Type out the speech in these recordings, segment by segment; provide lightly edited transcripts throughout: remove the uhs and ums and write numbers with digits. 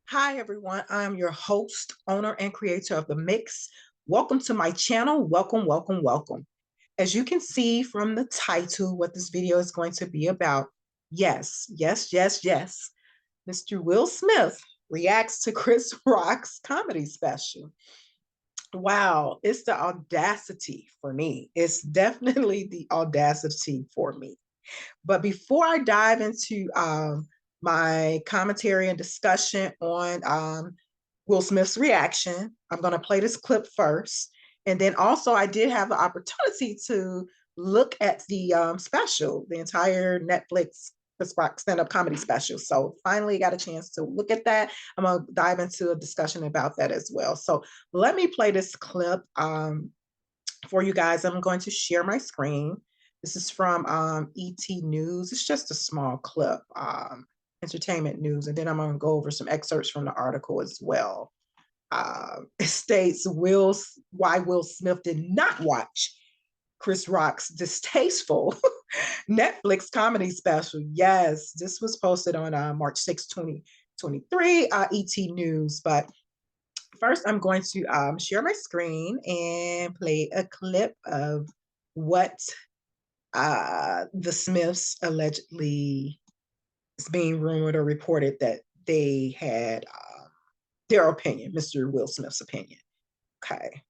Hi, everyone. I'm your host, owner, and creator of the MIXx. Welcome to my channel. Welcome, welcome, welcome. As you can see from the title, what this video is going to be about, yes, yes, yes, yes. Mr. Will Smith reacts to Chris Rock's comedy special. Wow, it's the audacity for me. It's definitely the audacity for me. But before I dive into my commentary and discussion on Will Smith's reaction, I'm going to play this clip first. And then also, I did have the opportunity to look at the special, the entire Netflix stand-up comedy special. So finally got a chance to look at that. I'm going to dive into a discussion about that as well. So let me play this clip for you guys. I'm going to share my screen. This is from ET News. It's just a small clip, entertainment news. And then I'm going to go over some excerpts from the article as well. It states why Will Smith did not watch Chris Rock's Distasteful Netflix comedy special. Yes, this was posted on March 6, 2023, ET News. But first, I'm going to share my screen and play a clip of what the Smiths allegedly is being rumored or reported that they had their opinion, Mr. Will Smith's opinion. Okay,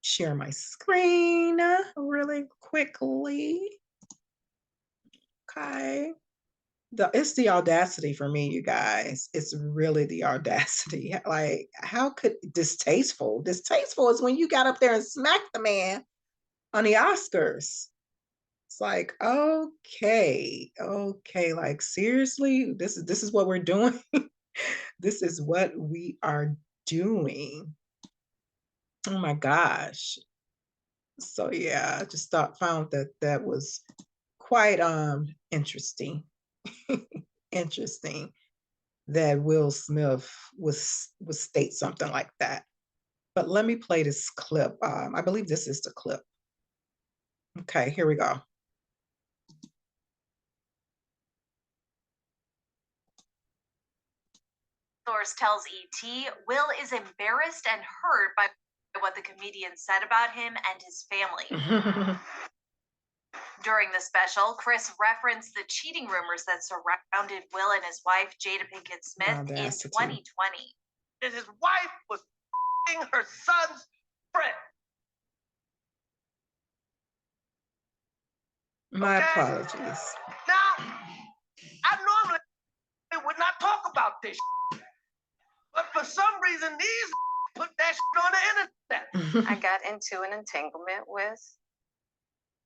share my screen really quickly. Okay. It's the audacity for me, you guys. It's really the audacity. Like, how could distasteful? Distasteful is when you got up there and smacked the man on the Oscars. It's like, okay, okay, like seriously, this is what we're doing. This is what we are doing. Oh my gosh. So yeah, I just found that that was quite interesting. Interesting that Will Smith would state something like that. But let me play this clip. I believe this is the clip. Okay, here we go. Source tells ET Will is embarrassed and hurt by what the comedian said about him and his family. During the special, Chris referenced the cheating rumors that surrounded Will and his wife, Jada Pinkett Smith, in 2020. That his wife was her son's friend. My apologies. Now, I normally would not talk about this, but for some reason, these put that on the internet. I got into an entanglement with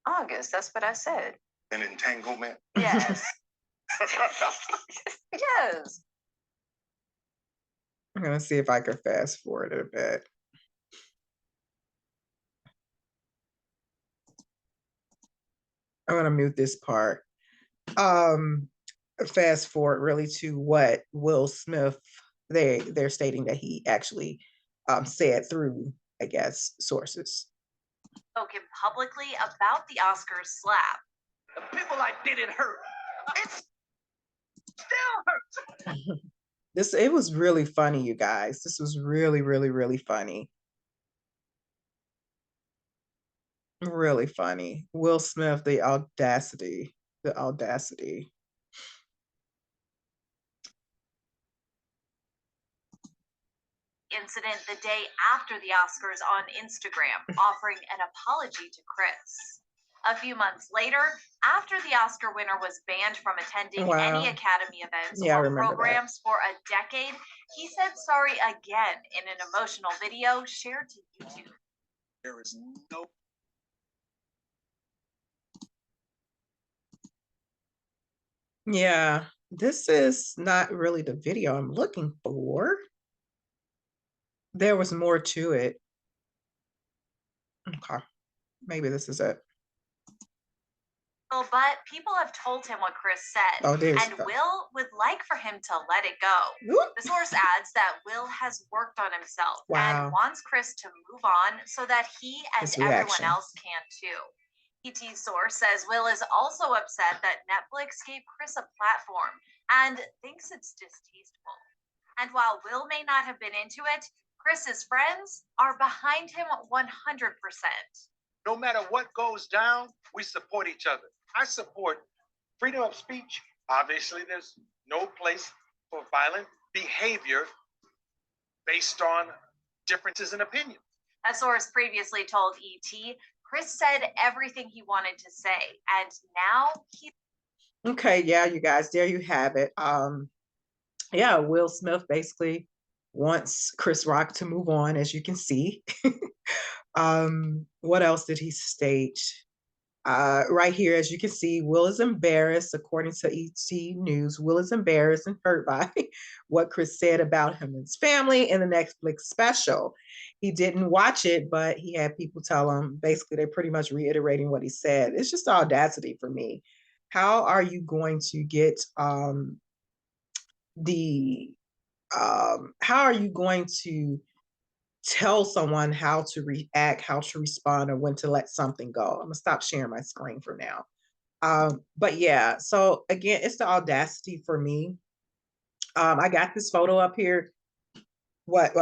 August. That's what I said. An entanglement? Yes. Yes. I'm gonna see if I can fast forward it a bit. I'm gonna mute this part. Fast forward really to what Will Smith, they're stating that he actually said through, I guess, sources. Spoken publicly about the Oscars slap. The people I did it hurt. It still hurts. It was really funny, you guys. This was really, really, really funny. Really funny. Will Smith, the audacity, the audacity. Incident the day after the Oscars on Instagram, offering an apology to Chris. A few months later, after the Oscar winner was banned from attending any Academy events or programs for a decade, he said sorry again in an emotional video shared to YouTube. There is no. Yeah, this is not really the video I'm looking for. There was more to it. Okay, maybe this is it. But people have told him what Chris said, and Will would like for him to let it go. Whoop. The source adds that Will has worked on himself and wants Chris to move on so that he and everyone else can too. ET source says Will is also upset that Netflix gave Chris a platform and thinks it's distasteful. And while Will may not have been into it, Chris's friends are behind him 100%. No matter what goes down, we support each other. I support freedom of speech. Obviously, there's no place for violent behavior based on differences in opinion. A source previously told ET, Chris said everything he wanted to say, and now he... Okay, yeah, you guys, there you have it. Yeah, Will Smith basically wants Chris Rock to move on, as you can see. What else did he state? Right here, as you can see, Will is embarrassed, according to ET News. Will is embarrassed and hurt by what Chris said about him and his family in the Netflix special. He didn't watch it, but he had people tell him, basically, they're pretty much reiterating what he said. It's just audacity for me. How are you going to get how are you going to tell someone how to react, how to respond, or when to let something go? I'm gonna stop sharing my screen for now. But yeah, so again, it's the audacity for me. I got this photo up here, what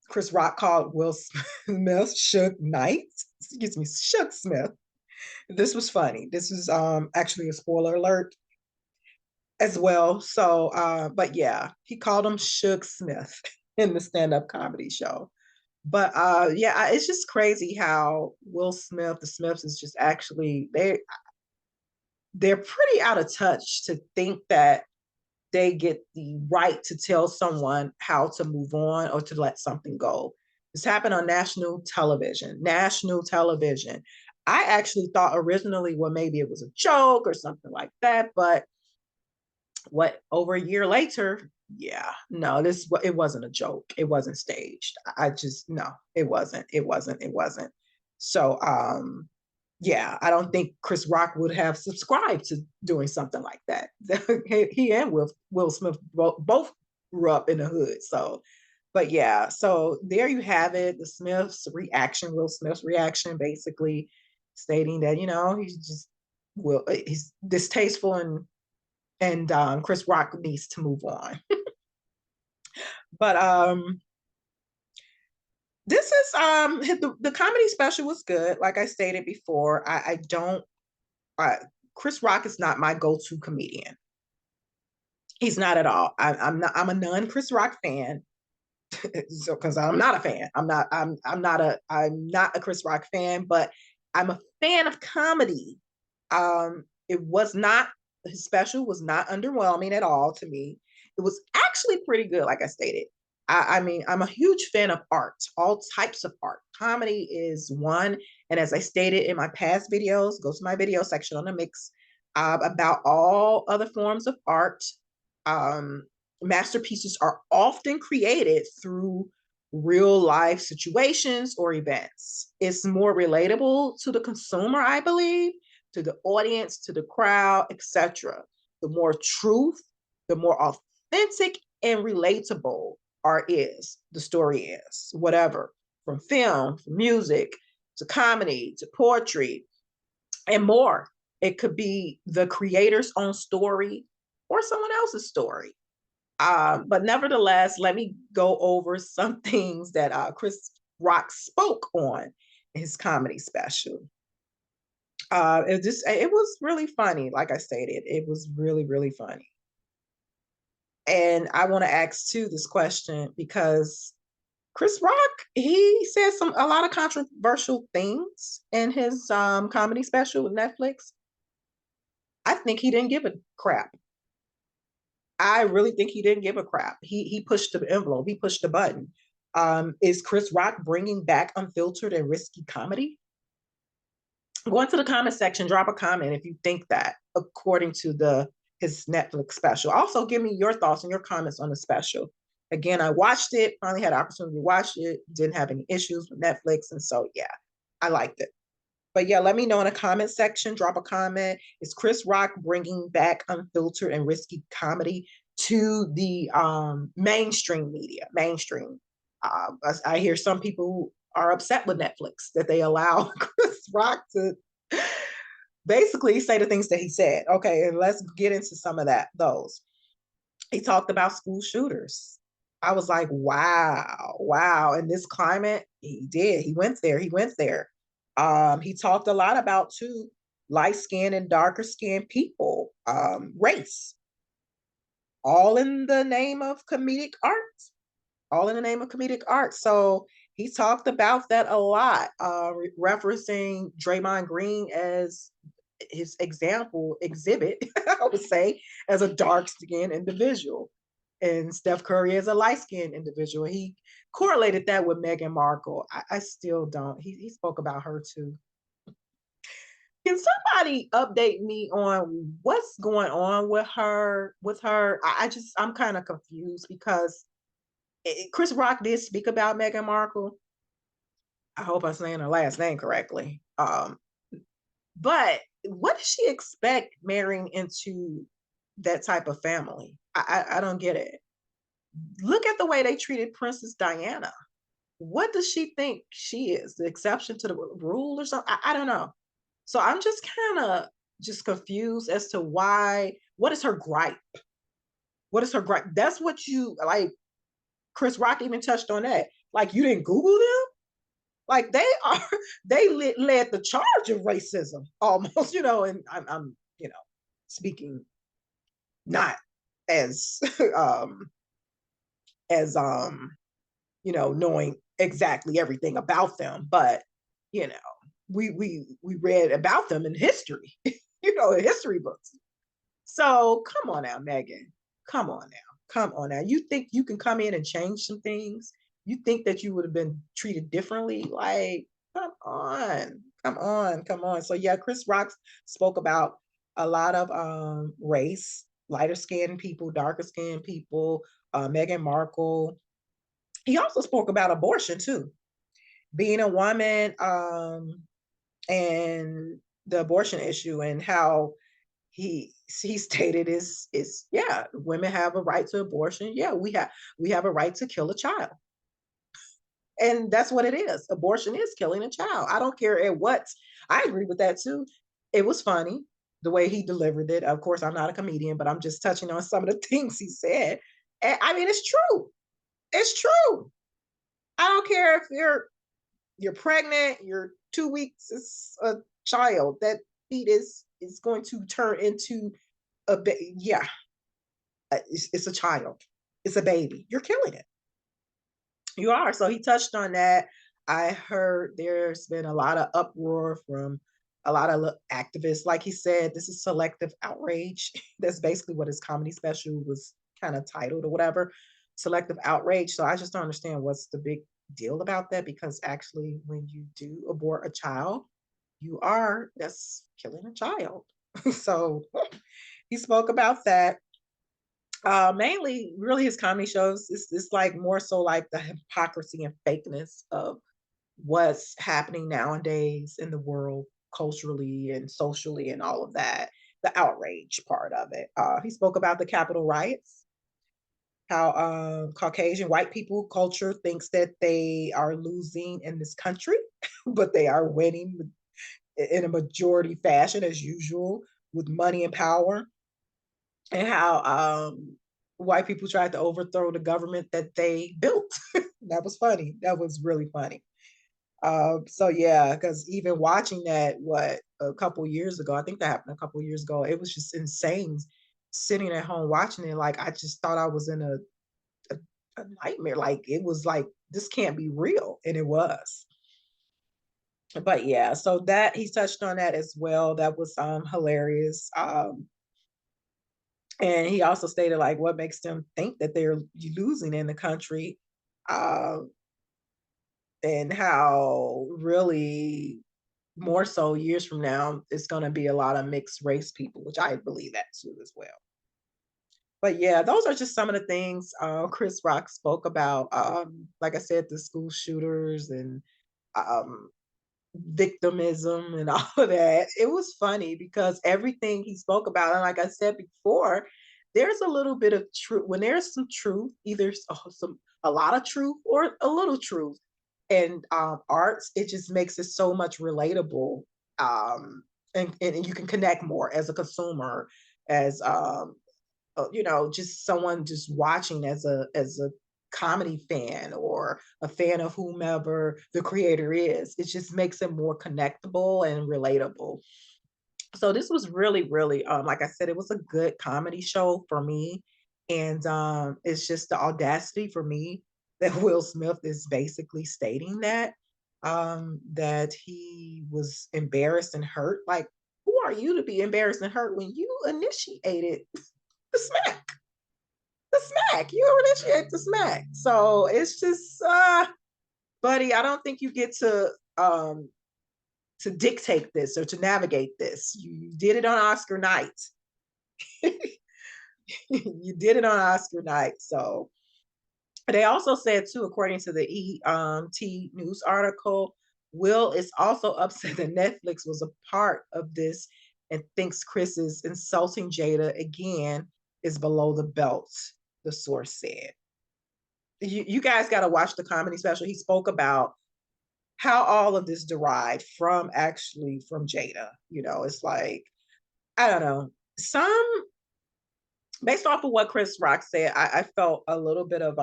Chris Rock called Will Smith Suge Knight. Excuse me, Suge Smith. This was funny. This is actually a spoiler alert as well. So, but yeah, he called him Suge Smith in the stand-up comedy show. But yeah, it's just crazy how Will Smith, the Smiths, is just actually they're pretty out of touch to think that they get the right to tell someone how to move on or to let something go. This happened on national television. National television. I actually thought originally, well, maybe it was a joke or something like that, but what, over a year later, yeah, no, it wasn't a joke. It wasn't staged. I just, no, it wasn't. So yeah, I don't think Chris Rock would have subscribed to doing something like that. He and Will Smith both grew up in the hood. So, but yeah, so there you have it. The Smiths' reaction, Will Smith's reaction, basically stating that, he's distasteful and Chris Rock needs to move on. But this is the comedy special was good. Like I stated before, Chris Rock is not my go-to comedian. He's not at all. I'm a non-Chris Rock fan. So because I'm not a fan. I'm not a Chris Rock fan, but I'm a fan of comedy. It was not, his special was not underwhelming at all to me. It was actually pretty good, like I stated. I mean, I'm a huge fan of art, all types of art. Comedy is one. And as I stated in my past videos, go to my video section on the MIXx about all other forms of art. Masterpieces are often created through real life situations or events. It's more relatable to the consumer, I believe, to the audience, to the crowd, etc. The more truth, the more authentic and relatable art is, the story is, whatever, from film, from music, to comedy, to poetry, and more. It could be the creator's own story or someone else's story. But nevertheless, let me go over some things that Chris Rock spoke on in his comedy special. It was really funny. Like I stated, it was really, really funny. And I want to ask too this question because Chris Rock, he said a lot of controversial things in his comedy special with Netflix. I think he didn't give a crap. I really think he didn't give a crap. He pushed the envelope. He pushed the button. Is Chris Rock bringing back unfiltered and risky comedy? Go into the comment section, drop a comment if you think that, according to his Netflix special. Also, give me your thoughts and your comments on the special. Again, I watched it, finally had the opportunity to watch it, didn't have any issues with Netflix, and so yeah, I liked it. But yeah, let me know in the comment section, drop a comment. Is Chris Rock bringing back unfiltered and risky comedy to the mainstream media? Mainstream. I hear some people are upset with Netflix that they allow Chris Rock to basically say the things that he said. Okay, and let's get into some of those. He talked about school shooters. I was like, wow, wow. In this climate, he did. He went there. He went there. He talked a lot about too light skinned and darker skinned people, race, all in the name of comedic art. All in the name of comedic art. So he talked about that a lot, referencing Draymond Green as his example exhibit, I would say, as a dark skinned individual, and Steph Curry as a light skinned individual. He correlated that with Meghan Markle. I still don't. He spoke about her too. Can somebody update me on what's going on with her? I'm kind of confused because Chris Rock did speak about Meghan Markle. I hope I'm saying her last name correctly. But what does she expect marrying into that type of family? I don't get it. Look at the way they treated Princess Diana. What does she think she is? The exception to the rule or something? I don't know. So I'm just kind of just confused as to why. What is her gripe? What is her gripe? That's what you like. Chris Rock even touched on that. Like, you didn't Google them? Like, they led the charge of racism almost, and I'm speaking not as as knowing exactly everything about them, but you know, we read about them in history, in history books. So come on now, Megan. Come on now. Come on now. You think you can come in and change some things? You think that you would have been treated differently? Like, come on. Come on. Come on. So yeah, Chris Rock spoke about a lot of race, lighter skinned people, darker skinned people, Meghan Markle. He also spoke about abortion too. Being a woman, and the abortion issue, and how he stated is yeah, women have a right to abortion. Yeah, we have a right to kill a child, and that's what it is. Abortion is killing a child. I don't care at what. I agree with that too. It was funny the way he delivered it. Of course, I'm not a comedian, but I'm just touching on some of the things he said. And I mean, it's true. It's true. I don't care if you're pregnant, you're 2 weeks, it's a child. That fetus is going to turn into a baby. Yeah, it's a child. It's a baby. You're killing it. You are. So he touched on that. I heard there's been a lot of uproar from a lot of activists. Like he said, this is selective outrage. That's basically what his comedy special was kind of titled or whatever. Selective outrage. So I just don't understand what's the big deal about that, because actually when you do abort a child, that's killing a child. So he spoke about that. Mainly, really, his comedy shows. It's like more so like the hypocrisy and fakeness of what's happening nowadays in the world, culturally and socially, and all of that. The outrage part of it. He spoke about the Capitol riots, how Caucasian white people culture thinks that they are losing in this country, but they are winning in a majority fashion as usual with money and power, and how white people tried to overthrow the government that they built. That was funny. That was really funny. So yeah, because even watching that, a couple years ago, I think that happened a couple years ago, it was just insane sitting at home watching it. Like, I just thought I was in a nightmare. Like, it was like, this can't be real. And it was. But yeah, so that he touched on that as well. That was hilarious. And he also stated like what makes them think that they're losing in the country, uh, and how really more so years from now it's going to be a lot of mixed race people, which I believe that too as well. But yeah, those are just some of the things Chris Rock spoke about. Like I said, the school shooters and um, victimism and all of that. It was funny because everything he spoke about, and like I said before, there's a little bit of truth. When there's some truth, either a lot of truth or a little truth, and arts, it just makes it so much relatable, and you can connect more as a consumer, as just someone just watching as a comedy fan or a fan of whomever the creator is. It just makes it more connectable and relatable. So this was really, really, like I said, it was a good comedy show for me. And it's just the audacity for me that Will Smith is basically stating that he was embarrassed and hurt. Like, who are you to be embarrassed and hurt when you initiated the smack? The smack. You initiate the smack. So it's just buddy, I don't think you get to dictate this or to navigate this. You did it on Oscar night. You did it on Oscar night. So they also said too, according to the ET news article, Will is also upset that Netflix was a part of this and thinks Chris is insulting Jada again is below the belt, the source said. You guys got to watch the comedy special. He spoke about how all of this derived from actually from Jada. You know, it's like, I don't know, based off of what Chris Rock said, I felt a little bit of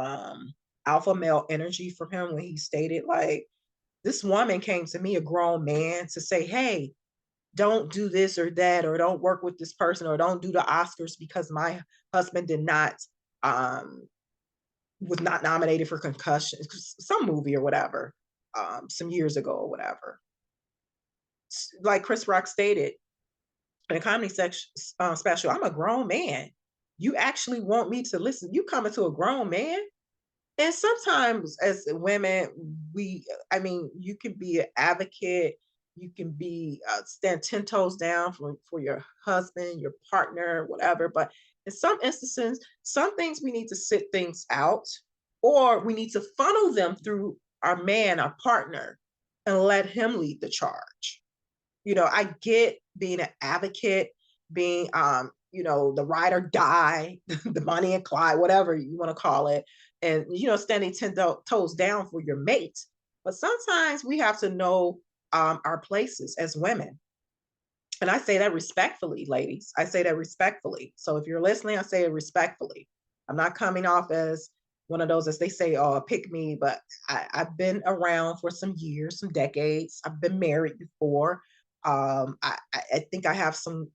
alpha male energy from him when he stated, like, this woman came to me, a grown man, to say, hey, don't do this or that, or don't work with this person, or don't do the Oscars because my husband was not nominated for concussion, some movie or whatever, some years ago or whatever. Like Chris Rock stated in a comedy special, I'm a grown man. You actually want me to listen? You coming to a grown man? And sometimes as women, you can be an advocate, you can be stand 10 toes down for your husband, your partner, whatever. But in some instances, some things we need to sit things out, or we need to funnel them through our man, our partner, and let him lead the charge. You know, I get being an advocate, being the ride or die, the Bonnie and Clyde, whatever you want to call it, and standing 10 toes down for your mate. But sometimes we have to know our places as women. And I say that respectfully, ladies. I say that respectfully. So if you're listening, I say it respectfully. I'm not coming off as one of those, as they say, oh, pick me, but I've been around for some years, some decades. I've been married before. I think I have some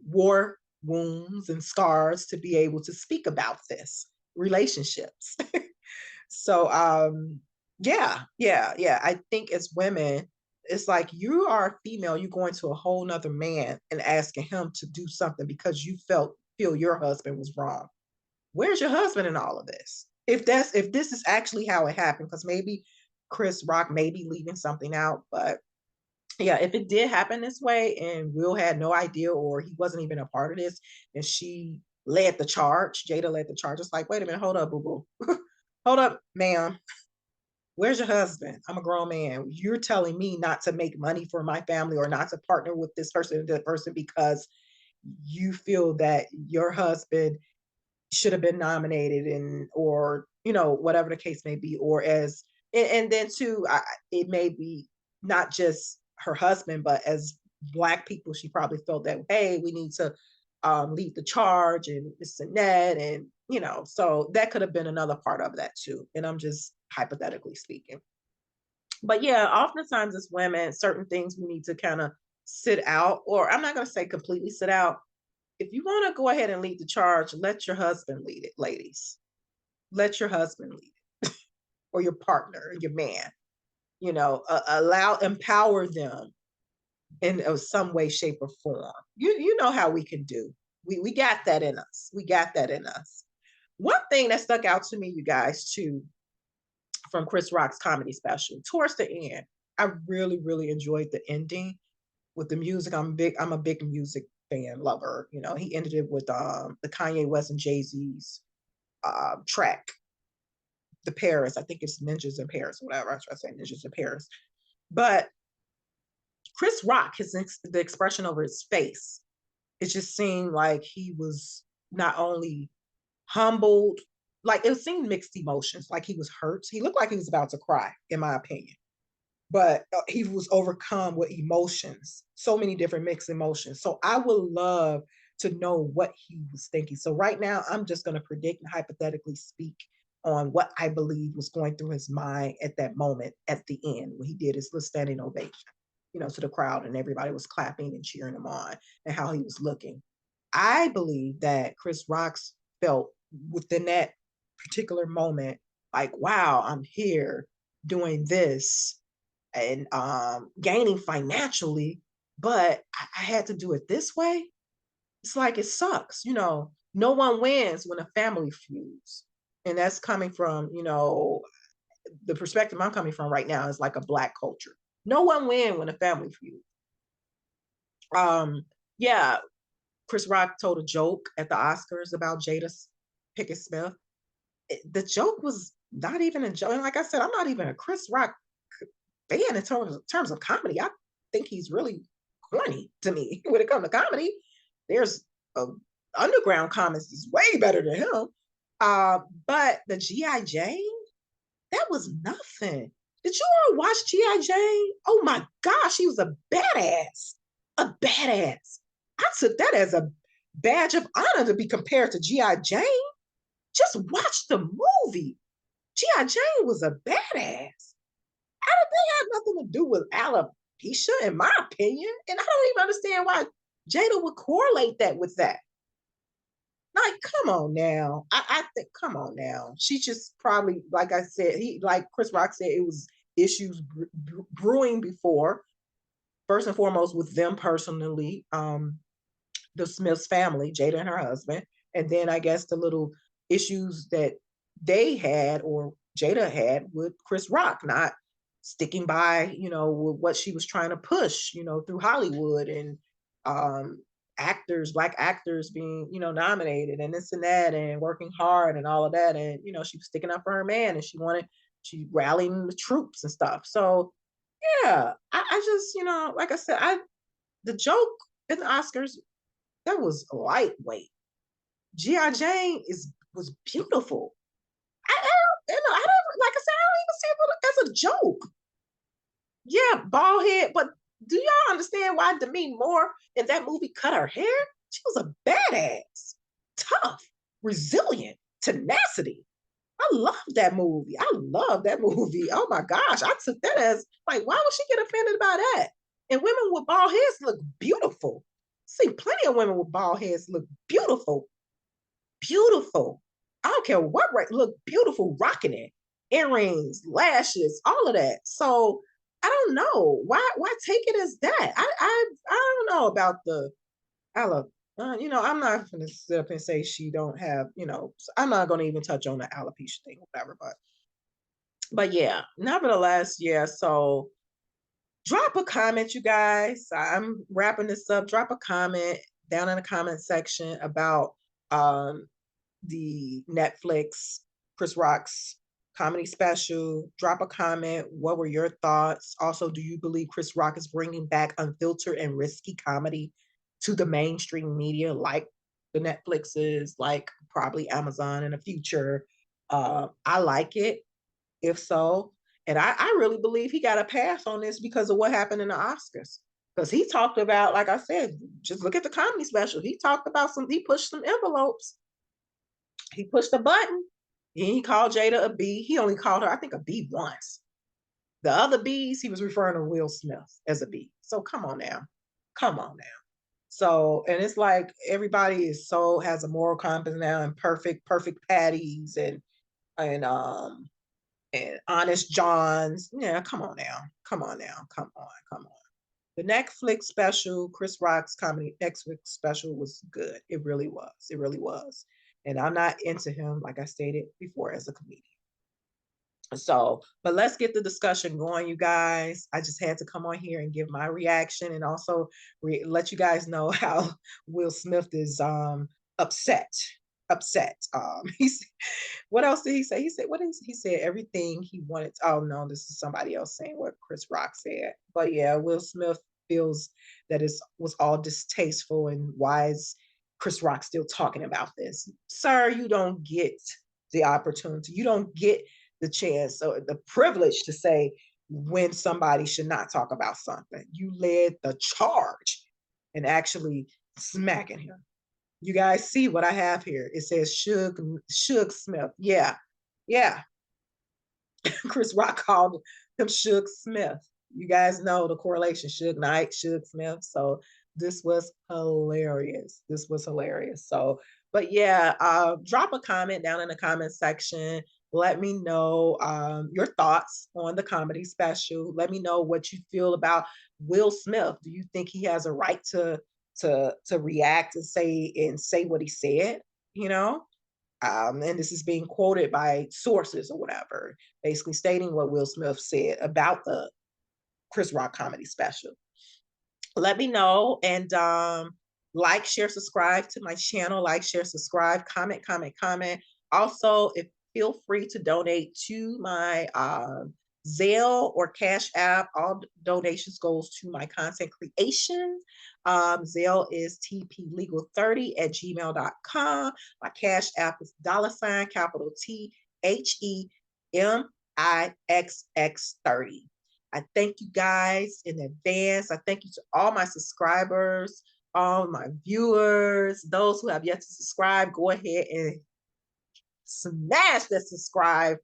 war wounds and scars to be able to speak about this relationships. So yeah. I think as women, it's like, you are a female, you're going to a whole nother man and asking him to do something because you feel your husband was wrong. Where's your husband in all of this? If this is actually how it happened, because maybe Chris Rock may be leaving something out, but yeah, if it did happen this way and Will had no idea, or he wasn't even a part of this, and she led the charge, Jada led the charge, it's like, wait a minute, hold up, boo-boo. Hold up, ma'am. Where's your husband? I'm a grown man. You're telling me not to make money for my family or not to partner with this person or that person because you feel that your husband should have been nominated, or whatever the case may be, or and then too, it may be not just her husband, but as Black people, she probably felt that, hey, we need to lead the charge and this and that, and so that could have been another part of that too, and I'm just hypothetically speaking. But yeah, oftentimes as women, certain things we need to kind of sit out, or I'm not going to say completely sit out. If you want to go ahead and lead the charge, let your husband lead it, ladies. Let your husband lead it, or your partner, your man. Empower them in some way, shape, or form. You know how we can do. We got that in us. We got that in us. One thing that stuck out to me, you guys, too, from Chris Rock's comedy special, towards the end, I really, really enjoyed the ending with the music. I'm a big music fan, lover. He ended it with the Kanye West and Jay-Z's track, the Paris. I think it's Ninjas in Paris, whatever. I try to say Ninjas in Paris. But Chris Rock, the expression over his face, it just seemed like he was not only humbled, like it seemed mixed emotions, like he was hurt. He looked like he was about to cry, in my opinion. But he was overcome with emotions, so many different mixed emotions. So I would love to know what he was thinking. So right now, I'm just going to predict and hypothetically speak on what I believe was going through his mind at that moment at the end when he did his little standing ovation, you know, to the crowd, and everybody was clapping and cheering him on, and how he was looking. I believe that Chris Rock's felt within that particular moment, like, wow, I'm here doing this and gaining financially, but I had to do it this way. It's like, it sucks, you know. No one wins when a family feuds. And that's coming from, you know, the perspective I'm coming from right now is like a Black culture. No one wins when a family feud. Yeah, Chris Rock told a joke at the Oscars about Jada Pinkett Smith. The joke was not even a joke. And like I said, I'm not even a Chris Rock fan in terms of comedy. I think he's really corny to me when it comes to comedy. There's underground comments is way better than him. But the G.I. Jane, that was nothing. Did you all watch G.I. Jane? Oh my gosh, she was a badass. A badass. I took that as a badge of honor to be compared to G.I. Jane. Just watch the movie. G.I. Jane was a badass. I don't think it had nothing to do with alopecia, in my opinion. And I don't even understand why Jada would correlate that with that. Like, come on now. I think, come on now. She just probably, like I said, like Chris Rock said, it was issues brewing before. First and foremost, with them personally, the Smiths family, Jada and her husband, and then I guess the little issues that they had or Jada had with Chris Rock not sticking by, you know, with what she was trying to push, you know, through Hollywood, and Black actors being, you know, nominated and this and that, and working hard and all of that. And, you know, she was sticking up for her man, and she rallying the troops and stuff. So yeah, I just, you know, like I said, the joke in the Oscars, that was lightweight. G.I. Jane was beautiful. I don't, like I said, I don't even see it as a joke. Yeah, bald head, but do y'all understand why Demi Moore in that movie cut her hair? She was a badass, tough, resilient, tenacity. I love that movie. I love that movie. Oh my gosh, I took that as like, why would she get offended by that? And women with bald heads look beautiful. See, plenty of women with bald heads look beautiful, beautiful. I don't care what right, look beautiful, rocking it, earrings, lashes, all of that. So I don't know why take it as that. I don't know about the you know, I'm not going to sit up and say she don't have, you know, I'm not going to even touch on the alopecia thing, whatever. But yeah, nevertheless, yeah. So drop a comment, you guys. I'm wrapping this up. Drop a comment down in the comment section about the Netflix Chris Rock's comedy special. Drop a comment. What were your thoughts? Also, do you believe Chris Rock is bringing back unfiltered and risky comedy to the mainstream media, like the Netflixes, like probably Amazon in the future? I like it, if so. And I really believe he got a pass on this because of what happened in the Oscars. Because he talked about, like I said, just look at the comedy special. He talked about he pushed some envelopes. He pushed a button. He called Jada a B. He only called her, I think, a B once. The other B's, he was referring to Will Smith as a B. So come on now. Come on now. So, and it's like everybody has a moral compass now, and perfect patties and honest Johns. Yeah, come on now. Come on now. Come on. Come on. The Netflix special, Chris Rock's comedy Netflix special, was good. It really was. It really was. And I'm not into him, like I stated before, as a comedian. So, but let's get the discussion going, you guys. I just had to come on here and give my reaction, and also let you guys know how Will Smith is upset. He's what else did he say? He said, he said everything he wanted. Oh no, this is somebody else saying what Chris Rock said. But yeah, Will Smith feels that it was all distasteful, and why is Chris Rock still talking about this? Sir, you don't get the opportunity. You don't get the chance or the privilege to say when somebody should not talk about something. You led the charge and actually smacking him. You guys see what I have here. It says Suge Smith. Yeah. Yeah. Chris Rock called him Suge Smith. You guys know the correlation, Suge Knight, Suge Smith. So this was hilarious. This was hilarious. So, but yeah, drop a comment down in the comment section. Let me know your thoughts on the comedy special. Let me know what you feel about Will Smith. Do you think he has a right to react and say what he said? You know, and this is being quoted by sources or whatever, basically stating what Will Smith said about the Chris Rock comedy special. Let me know, and like, share, subscribe to my channel. Like, share, subscribe, comment, comment, comment. Also, if feel free to donate to my Zelle or Cash App. All donations goes to my content creation. Zelle is tplegal30@gmail.com. My Cash App is $ capital THEMIXX30. I thank you guys in advance. I thank you to all my subscribers, all my viewers, those who have yet to subscribe. Go ahead and smash that subscribe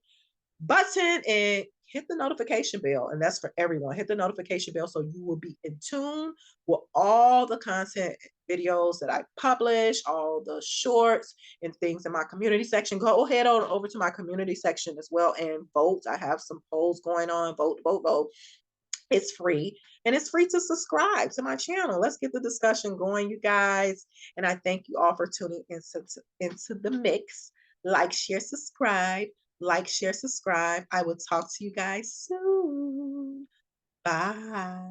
button and hit the notification bell. And that's for everyone. Hit the notification bell so you will be in tune with all the content videos that I publish, all the shorts and things in my community section. Go ahead on over to my community section as well and vote. I have some polls going on. Vote, vote, vote. It's free, and it's free to subscribe to my channel. Let's get the discussion going, you guys. And I thank you all for tuning into the mix. Like, share, subscribe. Like, share, subscribe. I will talk to you guys soon. Bye.